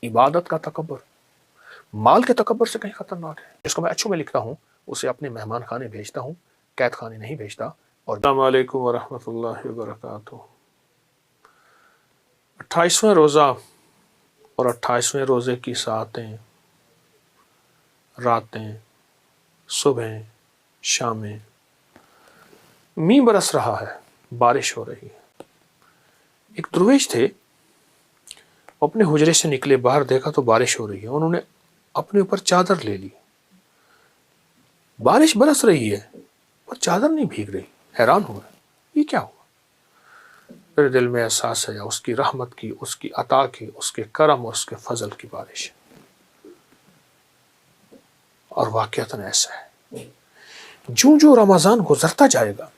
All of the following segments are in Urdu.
عبادت کا تکبر مال کے تکبر سے کہیں خطرناک ہے. جس کو میں اچھوں میں لکھتا ہوں اسے اپنے مہمان خانے بھیجتا ہوں، قید خانے نہیں بھیجتا. اور السلام علیکم ورحمۃ اللہ وبرکاتہ. 28واں روزہ اور 28ویں روزے کی ساعتیں، راتیں، صبح، شامیں، میںہ برس رہا ہے، بارش ہو رہی ہے. ایک درویش تھے، اپنے حجرے سے نکلے، باہر دیکھا تو بارش ہو رہی ہے. انہوں نے اپنے اوپر چادر لے لی. بارش برس رہی ہے اور چادر نہیں بھیگ رہی. حیران ہو رہا یہ کیا ہوا. پھر دل میں احساس ہے اس کی رحمت کی، اس کی عطا کی، اس کے کرم اور اس کے فضل کی بارش. اور واقعتاً ایسا ہے. جو رمضان گزرتا جائے گا،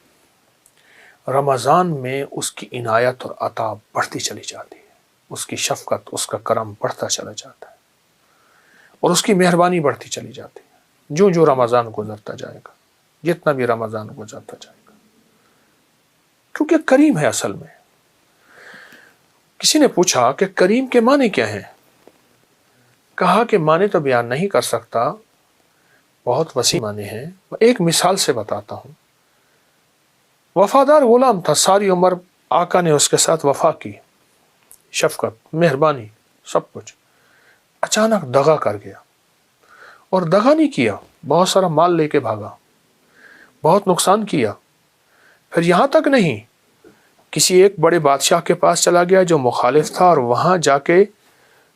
رمضان میں اس کی عنایت اور عطا بڑھتی چلی جاتی ہے. اس کی شفقت، اس کا کرم بڑھتا چلا جاتا ہے اور اس کی مہربانی بڑھتی چلی جاتی ہے. جو رمضان گزرتا جائے گا، جتنا بھی رمضان گزرتا جائے گا، کیونکہ کریم ہے اصل میں. کسی نے پوچھا کہ کریم کے معنی کیا ہیں؟ کہا کہ معنی تو بیان نہیں کر سکتا، بہت وسیع معنی ہیں. ایک مثال سے بتاتا ہوں. وفادار غلام تھا، ساری عمر آقا نے اس کے ساتھ وفا کی، شفقت، مہربانی، سب کچھ. اچانک دغا کر گیا. اور دغا نہیں کیا، بہت سارا مال لے کے بھاگا، بہت نقصان کیا. پھر یہاں تک نہیں، کسی ایک بڑے بادشاہ کے پاس چلا گیا جو مخالف تھا، اور وہاں جا کے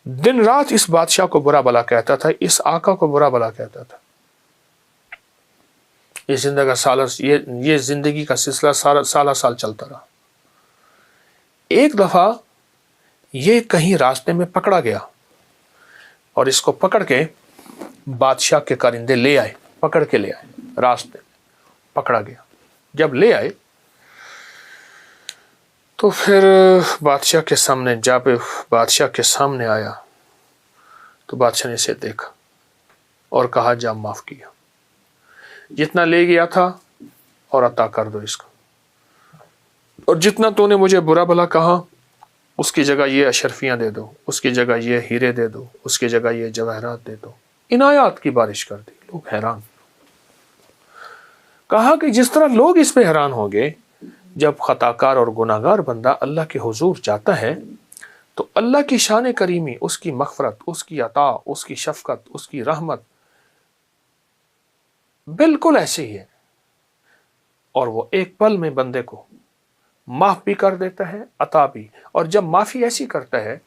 دن رات اس بادشاہ کو برا بلا کہتا تھا، اس آقا کو برا بلا کہتا تھا. یہ زندگی کا سلسلہ سالہ سال چلتا رہا. ایک دفعہ یہ کہیں راستے میں پکڑا گیا اور اس کو پکڑ کے بادشاہ کے کارندے لے آئے، پکڑ کے لے آئے. راستے میں پکڑا گیا. جب لے آئے تو پھر بادشاہ کے سامنے، جب بادشاہ کے سامنے آیا تو بادشاہ نے اسے دیکھا اور کہا جا معاف کیا، جتنا لے گیا تھا اور عطا کر دو اس کو، اور جتنا تو نے مجھے برا بھلا کہا اس کی جگہ یہ اشرفیاں دے دو، اس کی جگہ یہ ہیرے دے دو، اس کی جگہ یہ جواہرات دے دو. عنایات کی بارش کر دی. لوگ حیران. کہا کہ جس طرح لوگ اس پہ حیران ہوں گے جب خطاکار اور گناہگار بندہ اللہ کے حضور جاتا ہے تو اللہ کی شان کریمی، اس کی مغفرت، اس کی عطا، اس کی شفقت، اس کی رحمت بالکل ایسے ہی ہے. اور وہ ایک پل میں بندے کو معاف بھی کر دیتا ہے، عطا بھی. اور جب معافی ایسی کرتا ہے،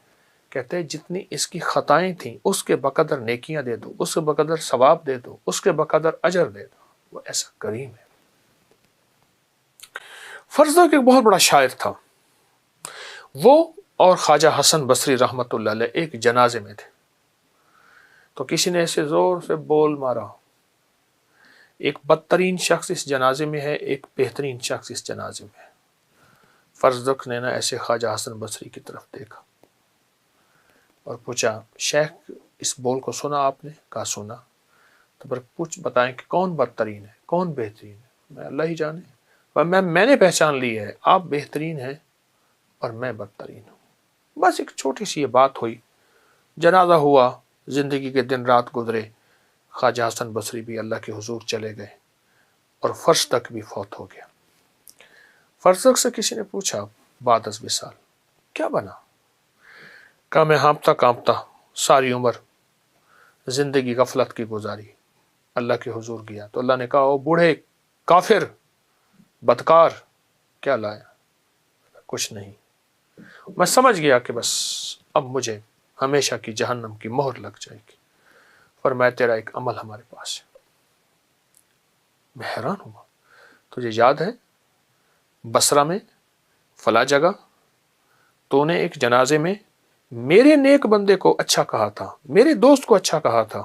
کہتے ہیں جتنی اس کی خطائیں تھیں اس کے بقدر نیکیاں دے دو، اس کے بقدر ثواب دے دو، اس کے بقدر اجر دے دو. وہ ایسا کریم ہے. فرض کہ ایک بہت بڑا شاعر تھا، وہ اور خواجہ حسن بصری رحمۃ اللہ علیہ ایک جنازے میں تھے. تو کسی نے ایسے زور سے بول مارا، ایک بدترین شخص اس جنازے میں ہے، ایک بہترین شخص اس جنازے میں ہے. فرزدق نے نا ایسے خواجہ حسن بصری کی طرف دیکھا اور پوچھا شیخ اس بول کو سنا آپ نے؟ کہا سنا. تو پھر پوچھ بتائیں کہ کون بدترین ہے، کون بہترین ہے؟ میں اللہ ہی جانے. میں نے پہچان لی ہے، آپ بہترین ہیں اور میں بدترین ہوں. بس ایک چھوٹی سی یہ بات ہوئی، جنازہ ہوا، زندگی کے دن رات گزرے. خواجہ حسن بصری بھی اللہ کے حضور چلے گئے اور فرزدق بھی فوت ہو گیا. فرزدق سے کسی نے پوچھا بعد از وصال کیا بنا؟ کہا میں ہانپتا کانپتا ساری عمر زندگی غفلت کی گزاری، اللہ کے حضور گیا تو اللہ نے کہا او بوڑھے کافر بدکار کیا لایا؟ کچھ نہیں. میں سمجھ گیا کہ بس اب مجھے ہمیشہ کی جہنم کی مہر لگ جائے گی، اور میں تیرا ایک عمل ہمارے پاس ہے. میں حیران ہوا. تجھے یاد ہے بصرہ میں فلاں جگہ تو نے ایک جنازے میں میرے نیک بندے کو اچھا کہا تھا، میرے دوست کو اچھا کہا تھا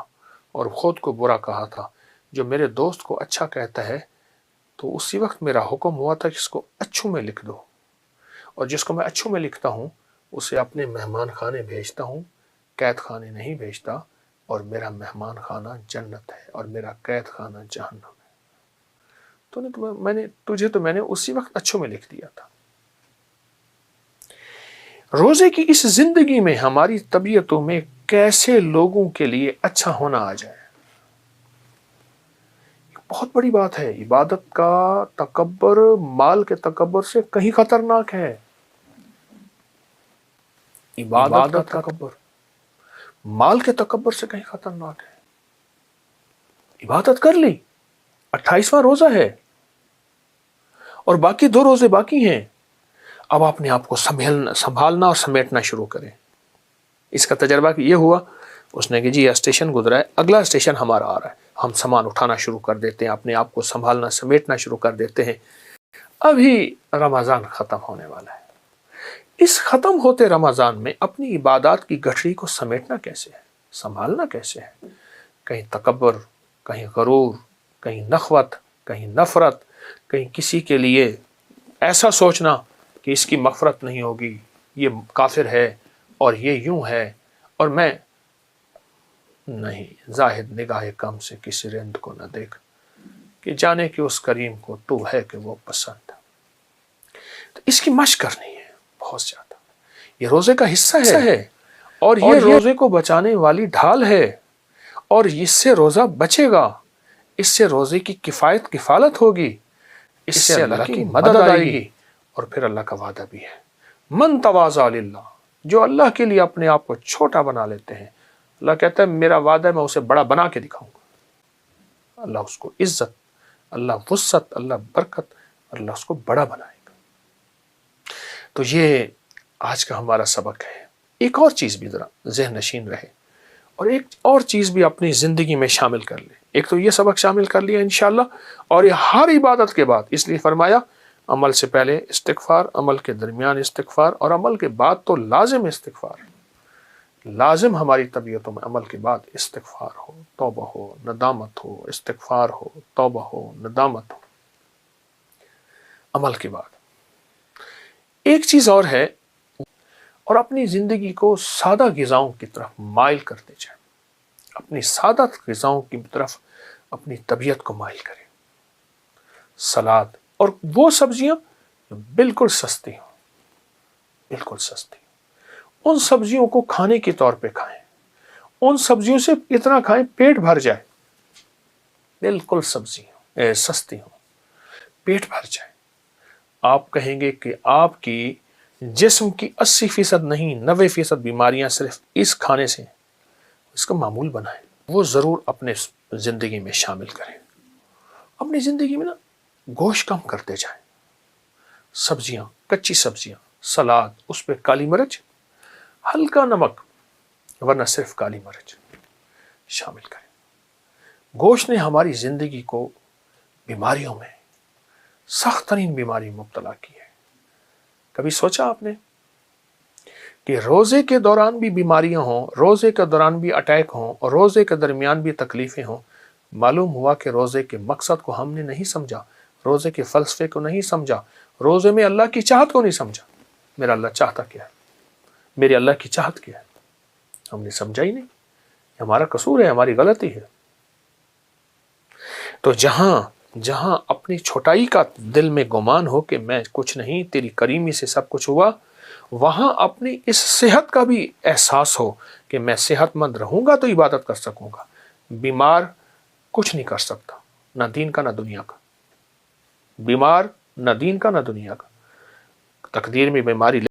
اور خود کو برا کہا تھا. جو میرے دوست کو اچھا کہتا ہے تو اسی وقت میرا حکم ہوا تھا کہ اس کو اچھوں میں لکھ دو، اور جس کو میں اچھوں میں لکھتا ہوں اسے اپنے مہمان خانے بھیجتا ہوں، قید خانے نہیں بھیجتا. اور میرا مہمان خانہ جنت ہے اور میرا قید خانہ جہنم ہے. میں نے اسی وقت اچھوں میں لکھ دیا تھا. روزے کی اس زندگی میں ہماری طبیعتوں میں کیسے لوگوں کے لیے اچھا ہونا آ جائے. بہت بڑی بات ہے. عبادت کا تکبر مال کے تکبر سے کہیں خطرناک ہے. عبادت کا تکبر مال کے تکبر سے کہیں خطرناک ہے. عبادت کر لی, 28واں روزہ ہے اور باقی 2 روزے باقی ہیں. اب اپنے آپ کو سنبھالنا اور سمیٹنا شروع کریں. اس کا تجربہ یہ ہوا, اس نے کہ جی یہ اسٹیشن گزرا ہے, اگلا اسٹیشن ہمارا آ رہا ہے, ہم سامان اٹھانا شروع کر دیتے ہیں, اپنے آپ کو سنبھالنا سمیٹنا شروع کر دیتے ہیں. ابھی رمضان ختم ہونے والا ہے. اس ختم ہوتے رمضان میں اپنی عبادات کی گٹھڑی کو سمیٹنا کیسے ہے, سنبھالنا کیسے ہے؟ کہیں تکبر, کہیں غرور, کہیں نخوت, کہیں نفرت, کہیں کسی کے لیے ایسا سوچنا کہ اس کی مغفرت نہیں ہوگی, یہ کافر ہے اور یہ یوں ہے, اور میں نہیں. زاہد نگاہ کم سے کسی رند کو نہ دیکھ, کہ جانے کہ اس کریم کو تو ہے کہ وہ پسند. تو اس کی مشق کرنی ہے بہت زیادہ. یہ روزے کا حصہ ہے اور یہ روزے کو بچانے والی ڈھال ہے, اور اس سے روزہ بچے گا, اس سے روزے کی کفالت ہوگی, اس سے اللہ کی مدد آئے گی. اور پھر اللہ کا وعدہ بھی ہے, من تواضع للہ, جو اللہ کے لیے اپنے آپ کو چھوٹا بنا لیتے ہیں, اللہ کہتا ہے میرا وعدہ ہے میں اسے بڑا بنا کے دکھاؤں گا. اللہ اس کو عزت, اللہ وسعت, اللہ برکت, اللہ اس کو بڑا بنائے گا. تو یہ آج کا ہمارا سبق ہے. ایک اور چیز بھی ذرا ذہن نشین رہے, اور ایک اور چیز بھی اپنی زندگی میں شامل کر لیں. ایک تو یہ سبق شامل کر لیا انشاءاللہ, اور یہ ہر عبادت کے بعد, اس لیے فرمایا عمل سے پہلے استغفار, عمل کے درمیان استغفار, اور عمل کے بعد تو لازم استغفار. لازم ہماری طبیعتوں میں عمل کے بعد استغفار ہو, توبہ ہو, ندامت ہو, استغفار ہو, توبہ ہو, ندامت ہو, عمل کے بعد. ایک چیز اور ہے, اور اپنی زندگی کو سادہ غذاؤں کی طرف مائل کرتے جائیں. اپنی سادہ غذاؤں کی طرف اپنی طبیعت کو مائل کریں. سلاد اور وہ سبزیاں جو بالکل سستی ہوں, بالکل سستی, ان سبزیوں کو کھانے کے طور پہ کھائیں. ان سبزیوں سے اتنا کھائیں پیٹ بھر جائے. بالکل سبزیاں سستی ہوں, پیٹ بھر جائے. آپ کہیں گے کہ آپ کی جسم کی 80% نہیں 90% بیماریاں صرف اس کھانے سے, اس کا معمول بنائیں. وہ ضرور اپنے زندگی میں شامل کریں. اپنی زندگی میں نا گوشت کم کرتے جائیں. سبزیاں, کچی سبزیاں, سلاد, اس پہ کالی مرچ, ہلکا نمک, ورنہ صرف کالی مرچ شامل کریں. گوشت نے ہماری زندگی کو بیماریوں میں, سخت ترین بیماری مبتلا کی ہے. کبھی سوچا آپ نے کہ روزے کے دوران بھی بیماریاں ہوں, روزے کے دوران بھی اٹیک ہوں, اور روزے کے درمیان بھی تکلیفیں ہوں؟ معلوم ہوا کہ روزے کے مقصد کو ہم نے نہیں سمجھا, روزے کے فلسفے کو نہیں سمجھا, روزے میں اللہ کی چاہت کو نہیں سمجھا. میرا اللہ چاہتا کیا ہے, میرے اللہ کی چاہت کیا ہے, ہم نے سمجھا ہی نہیں. ہمارا قصور ہے, ہماری غلطی ہے. تو جہاں اپنی چھوٹائی کا دل میں گمان ہو کہ میں کچھ نہیں, تیری کریمی سے سب کچھ ہوا, وہاں اپنی اس صحت کا بھی احساس ہو کہ میں صحت مند رہوں گا تو عبادت کر سکوں گا. بیمار کچھ نہیں کر سکتا, نہ دین کا نہ دنیا کا. بیمار نہ دین کا نہ دنیا کا. تقدیر میں بیماری